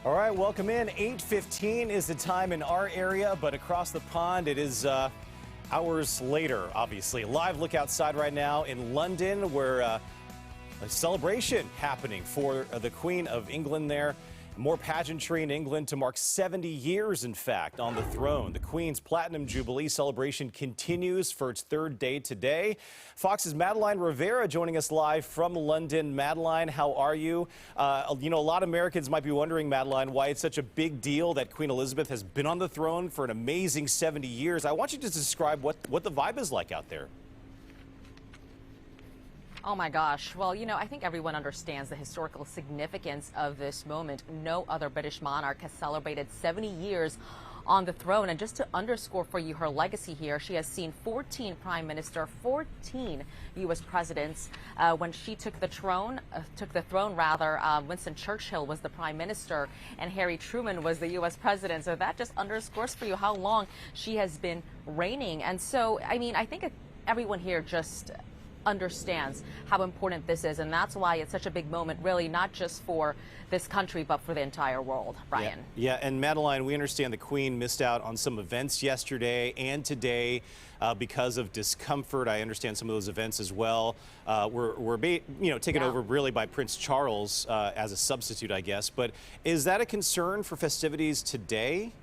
All right, welcome in. 8:15 is the time in our area, but across the pond it is hours later, obviously. Live look outside right now in London, where a celebration happening for the Queen of England there. More pageantry in England to mark 70 years, in fact, on the throne. The Queen's Platinum Jubilee celebration continues for its third day today. Fox's Madeline Rivera joining us live from London. Madeline, how are you? A lot of Americans might be wondering, Madeline, why it's such a big deal that Queen Elizabeth has been on the throne for an amazing 70 years. I want you to describe what the vibe is like out there. Oh my gosh. Well, I think everyone understands the historical significance of this moment. No other British monarch has celebrated 70 years on the throne. And just to underscore for you her legacy here, she has seen 14 prime minister, 14 U.S. presidents. When she took the throne, Winston Churchill was the prime minister and Harry Truman was the U.S. president. So that just underscores for you how long she has been reigning. And so, I think everyone here just understands how important this is, and that's why it's such a big moment, really, not just for this country but for the entire world. Brian. Yeah, and Madeline, we understand the Queen missed out on some events yesterday and today because of discomfort. I understand some of those events as well were taken over really by Prince Charles as a substitute, I guess. But is that a concern for festivities today?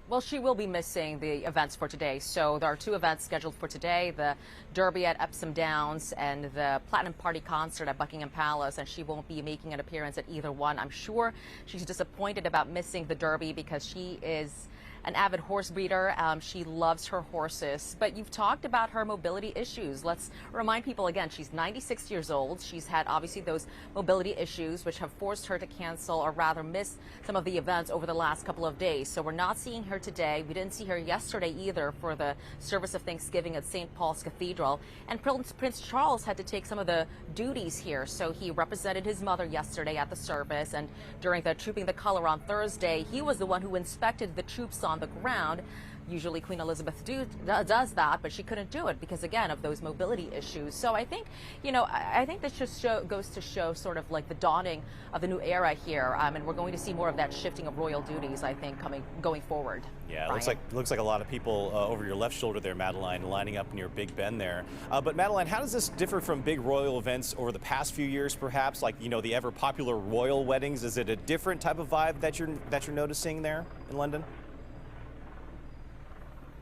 Well, she will be missing the events for today. So there are two events scheduled for today, the Derby at Epsom Downs and the Platinum Party concert at Buckingham Palace, and she won't be making an appearance at either one. I'm sure she's disappointed about missing the Derby because she is an avid horse breeder. She loves her horses. But you've talked about her mobility issues. Let's remind people again, she's 96 years old. She's had obviously those mobility issues which have forced her to cancel or rather miss some of the events over the last couple of days. So we're not seeing her today. We didn't see her yesterday either for the service of Thanksgiving at St. Paul's Cathedral. And Prince Charles had to take some of the duties here. So he represented his mother yesterday at the service, and during the Trooping the Color on Thursday, he was the one who inspected the troops on the ground. Usually Queen Elizabeth does that, but she couldn't do it because, again, of those mobility issues. So I think, I think this just goes to show sort of like the dawning of the new era here, and we're going to see more of that shifting of royal duties, I think, going forward. Yeah, it looks like a lot of people over your left shoulder there, Madeline, lining up near Big Ben there. But Madeline, how does this differ from big royal events over the past few years, perhaps, like the ever popular royal weddings? Is it a different type of vibe that you're noticing there in London?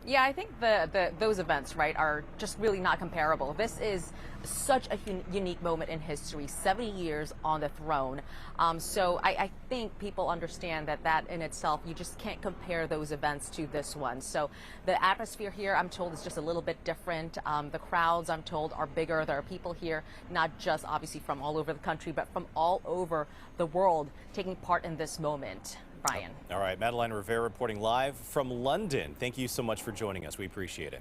Yeah, I think those events, right, are just really not comparable. This is such a unique moment in history, 70 years on the throne. So I think people understand that in itself, you just can't compare those events to this one. So the atmosphere here, I'm told, is just a little bit different. The crowds, I'm told, are bigger. There are people here, not just obviously from all over the country, but from all over the world taking part in this moment. Brian. All right, Madeline Rivera reporting live from London. Thank you so much for joining us. We appreciate it.